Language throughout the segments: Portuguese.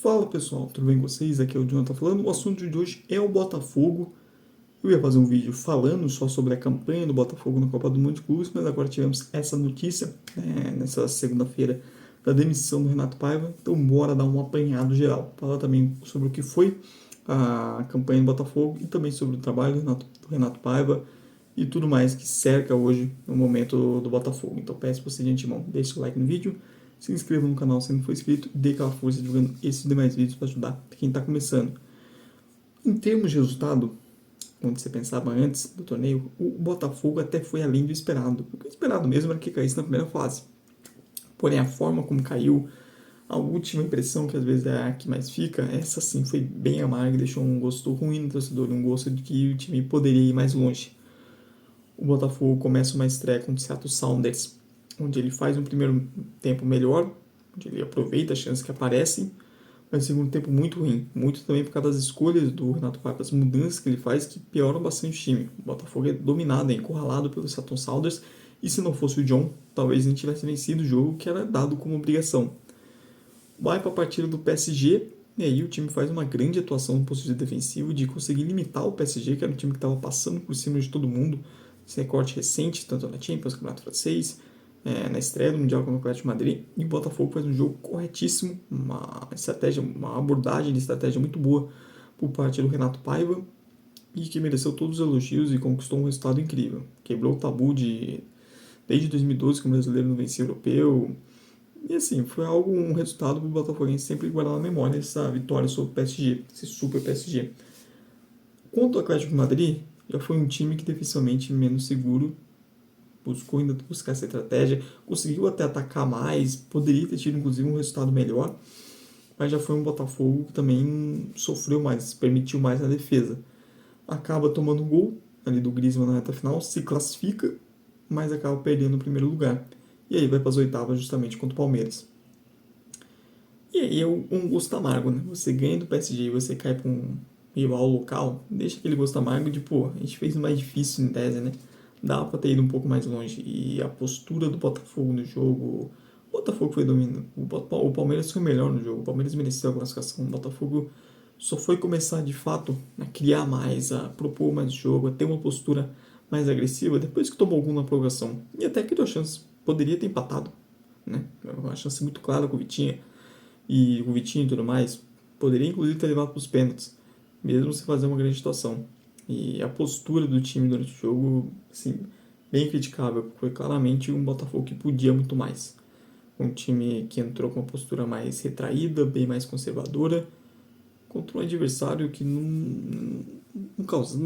Fala pessoal, tudo bem com vocês? Aqui é o Jonathan falando. O assunto de hoje é o Botafogo. Eu ia fazer um vídeo falando só sobre a campanha do Botafogo na Copa do Mundo de Clubes, mas agora tivemos essa notícia, nessa segunda-feira, da demissão do Renato Paiva. Então bora dar um apanhado geral. Falar também sobre o que foi a campanha do Botafogo e também sobre o trabalho do Renato Paiva e tudo mais que cerca hoje no momento do Botafogo. Então peço para você de antemão, deixe o like no vídeo, se inscreva no canal se não for inscrito e dê aquela força divulgando esses demais vídeos para ajudar quem está começando. Em termos de resultado, quando você pensava antes do torneio, o Botafogo até foi além do esperado. O esperado mesmo era que caísse na primeira fase. Porém, a forma como caiu, a última impressão, que às vezes é a que mais fica, essa sim foi bem amarga e deixou um gosto ruim no torcedor, um gosto de que o time poderia ir mais longe. O Botafogo começa uma estreia contra o Seattle Sounders, onde ele faz um primeiro tempo melhor, onde ele aproveita as chances que aparecem, mas um segundo tempo muito ruim, muito também por causa das escolhas do Renato Paiva, as mudanças que ele faz que pioram bastante o time. O Botafogo é dominado, é encurralado pelo Seattle Sounders, e se não fosse o John, talvez a gente tivesse vencido o jogo que era dado como obrigação. Vai para a partida do PSG, e aí o time faz uma grande atuação no posto defensivo de conseguir limitar o PSG, que era um time que estava passando por cima de todo mundo, esse recorte recente, tanto na Champions, Campeonato Francês, na estreia do Mundial contra o Atlético de Madrid, e o Botafogo faz um jogo corretíssimo, uma estratégia, uma abordagem de estratégia muito boa por parte do Renato Paiva, e que mereceu todos os elogios e conquistou um resultado incrível. Quebrou o tabu desde 2012 que o brasileiro não vencia europeu, e assim, foi um resultado para o Botafoguense sempre guardar na memória essa vitória sobre o PSG, esse super PSG. Quanto ao Atlético de Madrid, já foi um time que defensivamente menos seguro, buscou ainda buscar essa estratégia, conseguiu até atacar mais, poderia ter tido inclusive um resultado melhor, mas já foi um Botafogo que também sofreu mais, permitiu mais na defesa. Acaba tomando um gol ali do Griezmann na reta final, se classifica, mas acaba perdendo o primeiro lugar. E aí vai para as oitavas justamente contra o Palmeiras. E aí é um gosto amargo, né? Você ganha do PSG e você cai para um rival local, deixa aquele gosto amargo de, pô, a gente fez o mais difícil em tese, né? Dava para ter ido um pouco mais longe. E a postura do Botafogo no jogo, o Botafogo foi dominando. O Palmeiras foi melhor no jogo, o Palmeiras mereceu a classificação. O Botafogo só foi começar de fato a criar mais, a propor mais jogo, a ter uma postura mais agressiva depois que tomou algum na prorrogação. E até criou chance. Poderia ter empatado, né? Uma chance muito clara com o Vitinha e o Vitinho e tudo mais, poderia inclusive ter levado para os pênaltis, mesmo se fazer uma grande situação. E a postura do time durante o jogo, assim, bem criticável. Foi claramente um Botafogo que podia muito mais. Um time que entrou com uma postura mais retraída, bem mais conservadora, contra um adversário que não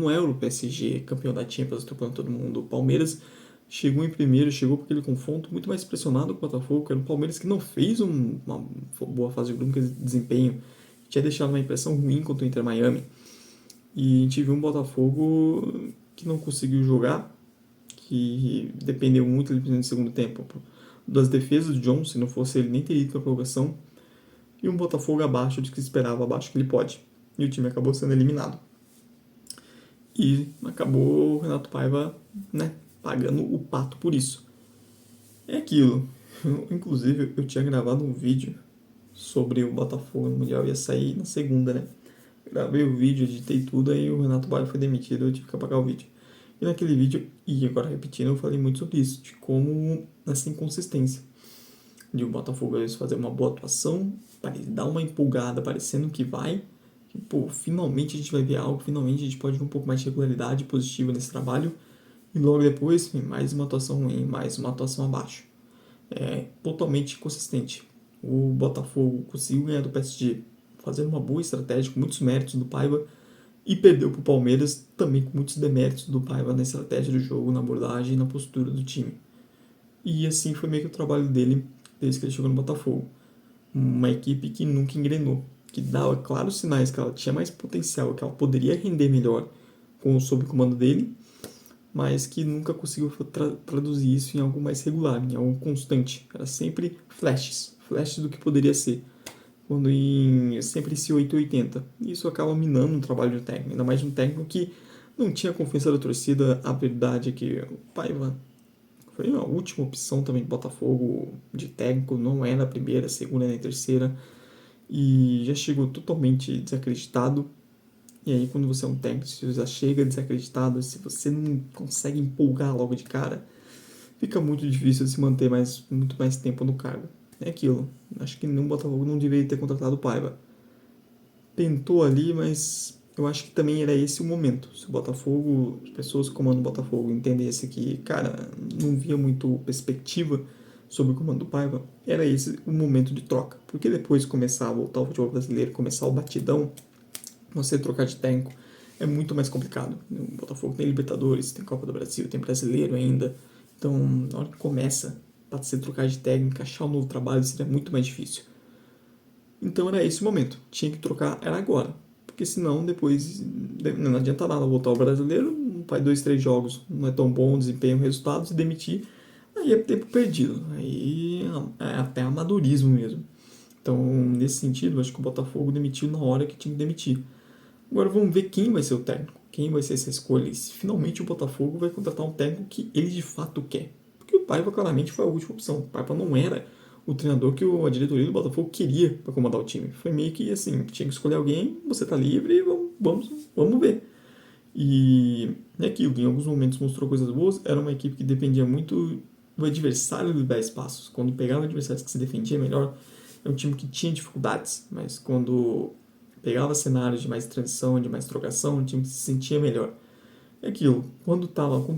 era o PSG, campeão da Champions, atropelando todo mundo. O Palmeiras chegou em primeiro, chegou com aquele confronto muito mais pressionado com o Botafogo, que era um Palmeiras que não fez uma boa fase de grupo, de desempenho, tinha deixado uma impressão ruim contra o Inter Miami. E a gente viu um Botafogo que não conseguiu jogar, que dependeu muito, no segundo tempo, das defesas do John, se não fosse ele nem teria ido para a prorrogação, e um Botafogo abaixo do que se esperava, abaixo que ele pode. E o time acabou sendo eliminado. E acabou o Renato Paiva, né, pagando o pato por isso. É aquilo. Inclusive, eu tinha gravado um vídeo sobre o Botafogo no Mundial, ia sair na segunda, né? Gravei o vídeo, editei tudo, aí o Renato Paiva foi demitido, eu tive que apagar o vídeo. E naquele vídeo, e agora repetindo, eu falei muito sobre isso, de como essa inconsistência de o Botafogo às vezes fazer uma boa atuação, dar uma empolgada, parecendo que vai, que, pô, finalmente a gente vai ver algo, finalmente a gente pode ver um pouco mais de regularidade positiva nesse trabalho, e logo depois, mais uma atuação ruim, mais uma atuação abaixo. É totalmente inconsistente. O Botafogo conseguiu ganhar do PSG fazendo uma boa estratégia, com muitos méritos do Paiva, e perdeu para o Palmeiras também com muitos deméritos do Paiva na estratégia do jogo, na abordagem e na postura do time. E assim foi meio que o trabalho dele desde que ele chegou no Botafogo. Uma equipe que nunca engrenou, que dava claros sinais que ela tinha mais potencial, que ela poderia render melhor sob o comando dele, mas que nunca conseguiu traduzir isso em algo mais regular, em algo constante. Era sempre flashes do que poderia ser, quando sempre esse 880. Isso acaba minando o trabalho do técnico, ainda mais de um técnico que não tinha confiança da torcida. A verdade é que o Paiva foi a última opção também do Botafogo de técnico, não é na primeira, segunda nem terceira. e já chegou totalmente desacreditado. E aí, quando você é um técnico, se você já chega desacreditado, se você não consegue empolgar logo de cara, fica muito difícil se manter muito mais tempo no cargo. É aquilo. Acho que no Botafogo não deveria ter contratado o Paiva. Tentou ali, mas eu acho que também era esse o momento. Se o Botafogo, as pessoas que comandam o Botafogo entendessem que, cara, não via muito perspectiva sobre o comando do Paiva, era esse o momento de troca. Porque depois começar a voltar ao futebol brasileiro, começar o batidão, você trocar de técnico é muito mais complicado. O Botafogo tem Libertadores, tem Copa do Brasil, tem Brasileiro ainda. Então, na hora que começa para você trocar de técnico, achar um novo trabalho seria muito mais difícil. Então era esse o momento. Tinha que trocar, era agora. Porque senão depois não adianta nada voltar ao brasileiro, faz 2, 3 jogos, não é tão bom, desempenho, resultados, e demitir. Aí é tempo perdido. Aí é até amadorismo mesmo. Então, nesse sentido, acho que o Botafogo demitiu na hora que tinha que demitir. Agora vamos ver quem vai ser o técnico, quem vai ser essa escolha. E se finalmente o Botafogo vai contratar um técnico que ele de fato quer. Porque o Paiva claramente foi a última opção. O Paiva não era o treinador que a diretoria do Botafogo queria para comandar o time. Foi meio que assim, tinha que escolher alguém, você tá livre, vamos ver. E é aquilo, em alguns momentos mostrou coisas boas, era uma equipe que dependia muito do adversário lhe dar espaços. Quando pegava adversários que se defendia melhor, é um time que tinha dificuldades, mas quando pegava cenários de mais transição, de mais trocação, um time que se sentia melhor. É aquilo, quando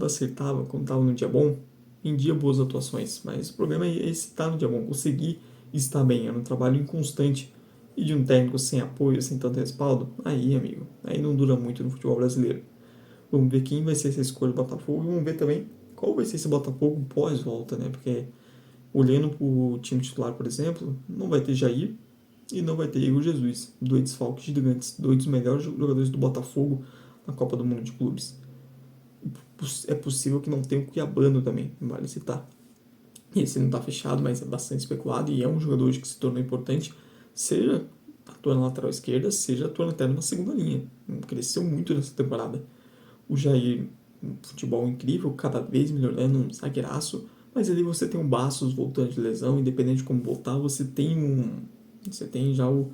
acertava, quando estava no dia bom, rendia boas atuações, mas o problema é esse estar no dia bom, conseguir estar bem, era um trabalho inconstante. E de um técnico sem apoio, sem tanto respaldo, aí, amigo, aí não dura muito no futebol brasileiro. Vamos ver quem vai ser essa escolha do Botafogo e vamos ver também qual vai ser esse Botafogo pós-volta, né? Porque olhando para o time titular, por exemplo, não vai ter Jair e não vai ter Igor Jesus, dois desfalques gigantes, dois dos melhores jogadores do Botafogo na Copa do Mundo de Clubes. É possível que não tenha o Cuiabano também, vale citar. Esse não está fechado, mas é bastante especulado e é um jogador que se tornou importante, seja atuando na lateral esquerda, seja atuando até numa segunda linha. Cresceu muito nessa temporada. O Jair, um futebol incrível, cada vez melhorando, um zagueiraço, mas ali você tem um Bastos voltando de lesão, independente de como voltar, você tem já o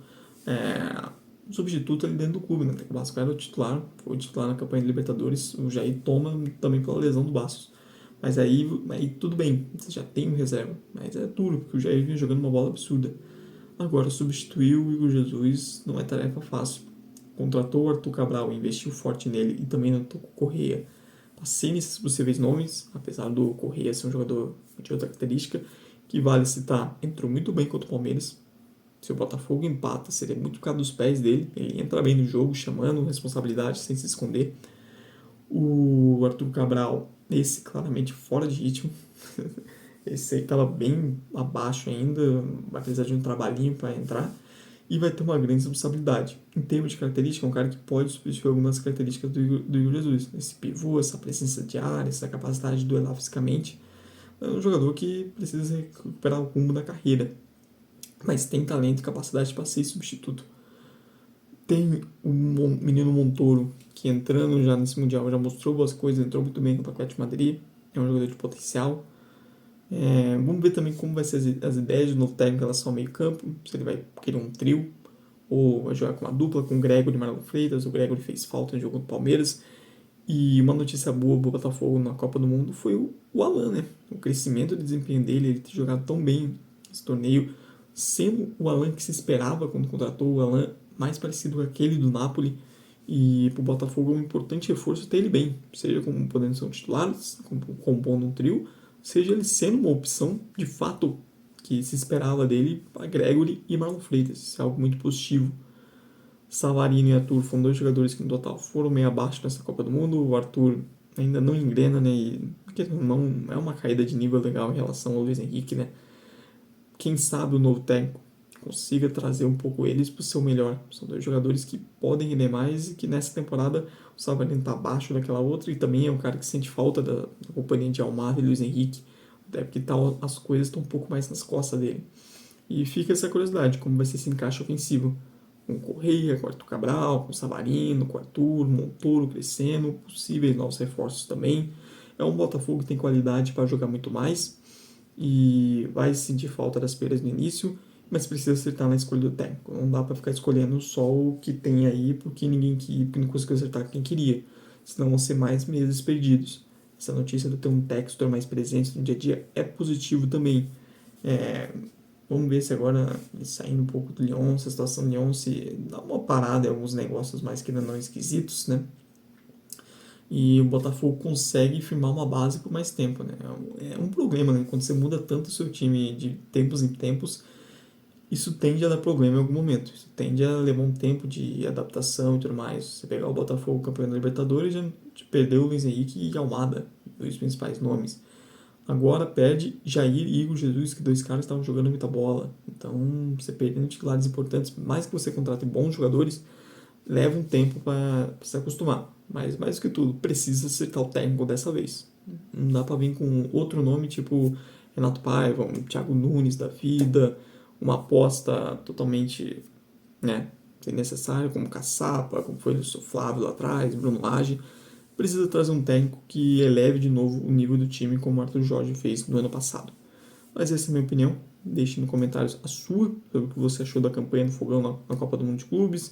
substituto ali dentro do clube, né? O Bastos era o titular, foi o titular na campanha de Libertadores, o Jair toma também pela lesão do Bastos. Mas aí tudo bem, você já tem um reserva, mas é duro, porque o Jair vinha jogando uma bola absurda. Agora, substituir o Igor Jesus não é tarefa fácil. Contratou o Arthur Cabral, investiu forte nele e também no Toco Correia. Passei nesses possíveis nomes, apesar do Correia ser um jogador de outra característica, que vale citar, entrou muito bem contra o Palmeiras. Se o Botafogo empata, seria muito por causa dos pés dele. Ele entra bem no jogo, chamando responsabilidade sem se esconder. O Arthur Cabral, esse claramente fora de ritmo. Esse aí estava bem abaixo ainda, vai precisar de um trabalhinho para entrar e vai ter uma grande responsabilidade. Em termos de característica, é um cara que pode substituir algumas características do Igor Jesus. Esse pivô, essa presença de área, essa capacidade de duelar fisicamente. É um jogador que precisa recuperar o rumo da carreira, mas tem talento e capacidade para ser substituto. Tem o menino Montoro, que entrando já nesse Mundial já mostrou boas coisas, entrou muito bem no pacote de Madrid, é um jogador de potencial. Vamos ver também como vai ser as ideias do novo técnico em relação ao meio campo, se ele vai querer um trio, ou vai jogar com uma dupla, com o Gregory e Marlon Freitas. O Gregory fez falta no jogo do Palmeiras. E uma notícia boa pro Botafogo na Copa do Mundo foi o Alan, né? O crescimento de desempenho dele, ele ter jogado tão bem esse torneio, sendo o Alan que se esperava quando contratou, o Alan mais parecido com aquele do Napoli. E pro Botafogo é um importante reforço ter ele bem, seja como podendo ser um titular, compondo um trio, seja ele sendo uma opção de fato que se esperava dele para Gregory e Marlon Freitas. Isso é algo muito positivo. Savarino e Arthur foram dois jogadores que no total foram meio abaixo nessa Copa do Mundo. O Arthur ainda não engrena, né? E não é uma caída de nível legal em relação ao Luiz Henrique, né? Quem sabe o novo técnico consiga trazer um pouco eles para o seu melhor. São dois jogadores que podem render mais e que nessa temporada o Savarino está abaixo daquela outra e também é um cara que sente falta da companhia de Almada e Luiz Henrique, até porque as coisas estão um pouco mais nas costas dele. E fica essa curiosidade, como vai ser esse encaixe ofensivo. Com o Correia, com o Arthur Cabral, com o Savarino, com o Arthur, Montoro crescendo, possíveis novos reforços também. É um Botafogo que tem qualidade para jogar muito mais e vai sentir falta das perdas no início mas precisa acertar na escolha do técnico. Não dá para ficar escolhendo só o que tem aí porque porque não conseguiu acertar quem queria. Senão vão ser mais meses perdidos. Essa notícia de ter um Textor mais presente no dia a dia é positivo também. É, vamos ver se agora, saindo um pouco do Lyon, se a situação do Lyon se dá uma parada em alguns negócios mais que ainda não esquisitos, né? E o Botafogo consegue firmar uma base por mais tempo, né? É um problema, né? Quando você muda tanto o seu time de tempos em tempos, isso tende a dar problema em algum momento. Isso tende a levar um tempo de adaptação e tudo mais. Você pegar o Botafogo campeão da Libertadores, já perdeu o Luiz Henrique e Almada, dois principais nomes. Agora perde Jair e Igor Jesus, que dois caras estavam jogando muita bola. Então, você perdendo titulares importantes, mais que você contrate bons jogadores, leva um tempo para se acostumar. Mas, mais do que tudo, precisa acertar o técnico dessa vez. Não dá para vir com outro nome, tipo Renato Paiva, um Thiago Nunes da vida, uma aposta totalmente, né, sem necessário, como Caçapa, como foi o Flávio lá atrás, Bruno Lage. Precisa trazer um técnico que eleve de novo o nível do time, como o Arthur Jorge fez no ano passado. Mas essa é a minha opinião. Deixe nos comentários a sua, sobre o que você achou da campanha do Fogão na Copa do Mundo de Clubes,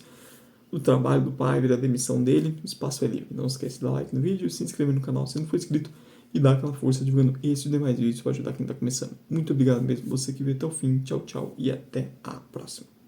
do trabalho do pai, da demissão dele. O espaço é livre. Não esquece de dar like no vídeo, se inscrever no canal se não for inscrito e dar aquela força divulgando esse e demais vídeos para ajudar quem está começando. Muito obrigado mesmo você que veio até o fim. Tchau, tchau e até a próxima.